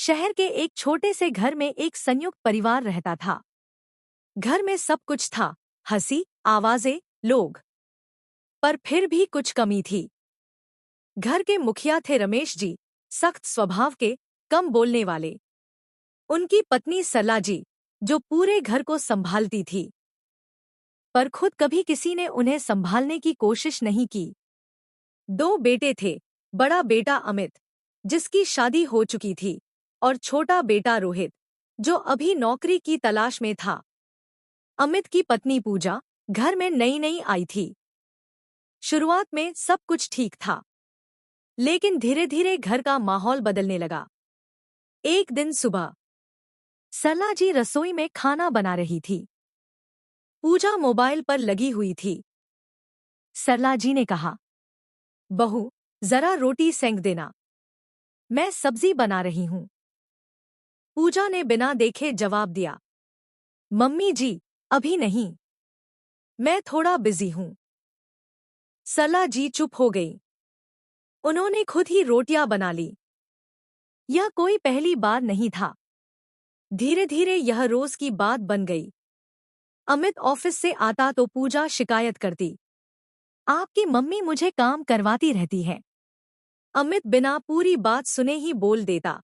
शहर के एक छोटे से घर में एक संयुक्त परिवार रहता था। घर में सब कुछ था, हंसी, आवाजें, लोग। पर फिर भी कुछ कमी थी। घर के मुखिया थे रमेश जी, सख्त स्वभाव के, कम बोलने वाले। उनकी पत्नी सरला जी, जो पूरे घर को संभालती थी, पर खुद कभी किसी ने उन्हें संभालने की कोशिश नहीं की। दो बेटे थे, बड़ा बेटा अमित, जिसकी शादी हो चुकी थी, और छोटा बेटा रोहित, जो अभी नौकरी की तलाश में था। अमित की पत्नी पूजा घर में नई नई आई थी। शुरुआत में सब कुछ ठीक था, लेकिन धीरे धीरे घर का माहौल बदलने लगा। एक दिन सुबह सरला जी रसोई में खाना बना रही थी। पूजा मोबाइल पर लगी हुई थी। सरला जी ने कहा, बहू, जरा रोटी सेंक देना, मैं सब्जी बना रही हूं। पूजा ने बिना देखे जवाब दिया, मम्मी जी, अभी नहीं, मैं थोड़ा बिजी हूं। सरला जी चुप हो गई। उन्होंने खुद ही रोटियां बना ली। यह कोई पहली बार नहीं था। धीरे धीरे यह रोज की बात बन गई। अमित ऑफिस से आता तो पूजा शिकायत करती, आपकी मम्मी मुझे काम करवाती रहती है। अमित बिना पूरी बात सुने ही बोल देता,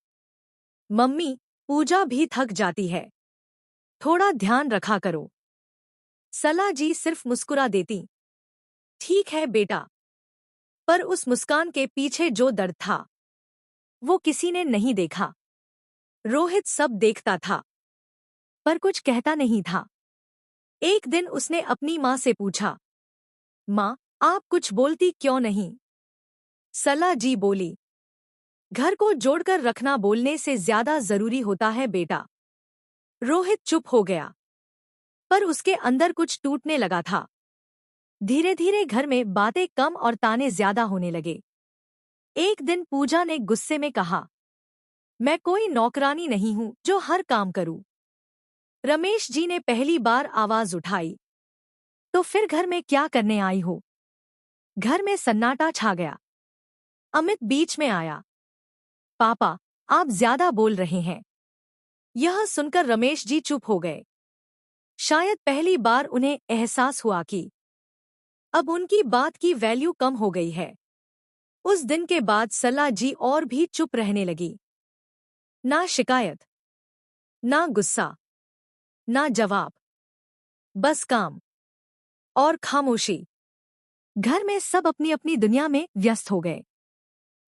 मम्मी, पूजा भी थक जाती है, थोड़ा ध्यान रखा करो। सरला जी सिर्फ मुस्कुरा देती, ठीक है बेटा। पर उस मुस्कान के पीछे जो दर्द था, वो किसी ने नहीं देखा। रोहित सब देखता था, पर कुछ कहता नहीं था। एक दिन उसने अपनी माँ से पूछा, माँ, आप कुछ बोलती क्यों नहीं? सरला जी बोली, घर को जोड़कर रखना बोलने से ज्यादा जरूरी होता है बेटा। रोहित चुप हो गया, पर उसके अंदर कुछ टूटने लगा था। धीरे धीरे घर में बातें कम और ताने ज्यादा होने लगे। एक दिन पूजा ने गुस्से में कहा, मैं कोई नौकरानी नहीं हूं जो हर काम करूं। रमेश जी ने पहली बार आवाज उठाई, तो फिर घर में क्या करने आई हो? घर में सन्नाटा छा गया। अमित बीच में आया, पापा, आप ज्यादा बोल रहे हैं। यह सुनकर रमेश जी चुप हो गए। शायद पहली बार उन्हें एहसास हुआ कि अब उनकी बात की वैल्यू कम हो गई है। उस दिन के बाद सरला जी और भी चुप रहने लगी। ना शिकायत, ना गुस्सा, ना जवाब, बस काम और खामोशी। घर में सब अपनी अपनी दुनिया में व्यस्त हो गए।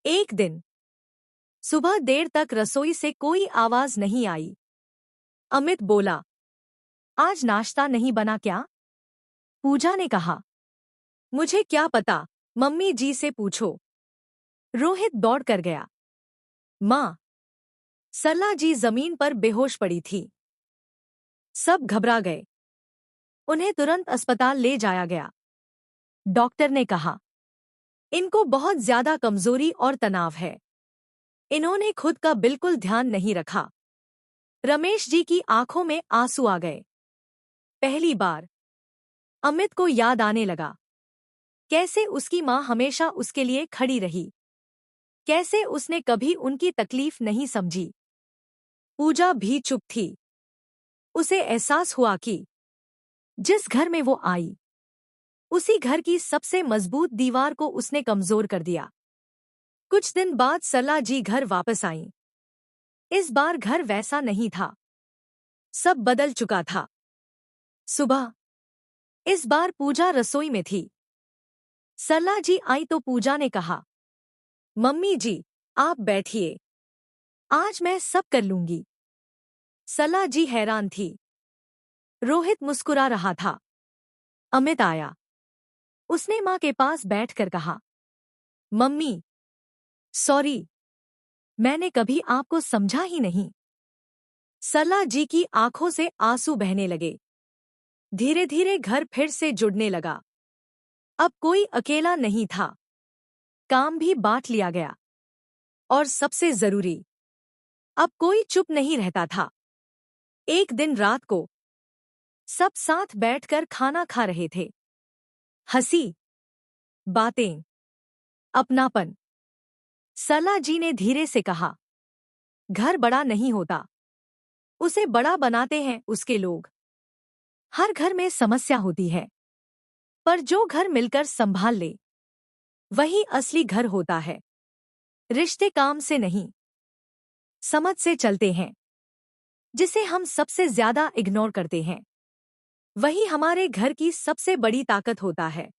एक दिन सुबह देर तक रसोई से कोई आवाज नहीं आई। अमित बोला, आज नाश्ता नहीं बना क्या? पूजा ने कहा, मुझे क्या पता, मम्मी जी से पूछो। रोहित दौड़ कर गया। माँ, सरला जी जमीन पर बेहोश पड़ी थी। सब घबरा गए। उन्हें तुरंत अस्पताल ले जाया गया। डॉक्टर ने कहा, इनको बहुत ज्यादा कमजोरी और तनाव है। इन्होंने खुद का बिल्कुल ध्यान नहीं रखा। रमेश जी की आंखों में आंसू आ गए। पहली बार अमित को याद आने लगा, कैसे उसकी माँ हमेशा उसके लिए खड़ी रही, कैसे उसने कभी उनकी तकलीफ नहीं समझी। पूजा भी चुप थी। उसे एहसास हुआ कि जिस घर में वो आई, उसी घर की सबसे मजबूत दीवार को उसने कमजोर कर दिया। कुछ दिन बाद सरला जी घर वापस आईं। इस बार घर वैसा नहीं था। सब बदल चुका था। सुबह इस बार पूजा रसोई में थी। सरला जी आई तो पूजा ने कहा, मम्मी जी, आप बैठिए, आज मैं सब कर लूंगी। सरला जी हैरान थी। रोहित मुस्कुरा रहा था। अमित आया। उसने माँ के पास बैठकर कहा, मम्मी, सॉरी, मैंने कभी आपको समझा ही नहीं। सरला जी की आंखों से आंसू बहने लगे। धीरे धीरे घर फिर से जुड़ने लगा। अब कोई अकेला नहीं था। काम भी बांट लिया गया। और सबसे जरूरी, अब कोई चुप नहीं रहता था। एक दिन रात को सब साथ बैठकर खाना खा रहे थे। हंसी, बातें, अपनापन। सरला जी ने धीरे से कहा, घर बड़ा नहीं होता, उसे बड़ा बनाते हैं उसके लोग। हर घर में समस्या होती है, पर जो घर मिलकर संभाल ले, वही असली घर होता है। रिश्ते काम से नहीं, समझ से चलते हैं। जिसे हम सबसे ज्यादा इग्नोर करते हैं, वही हमारे घर की सबसे बड़ी ताकत होता है।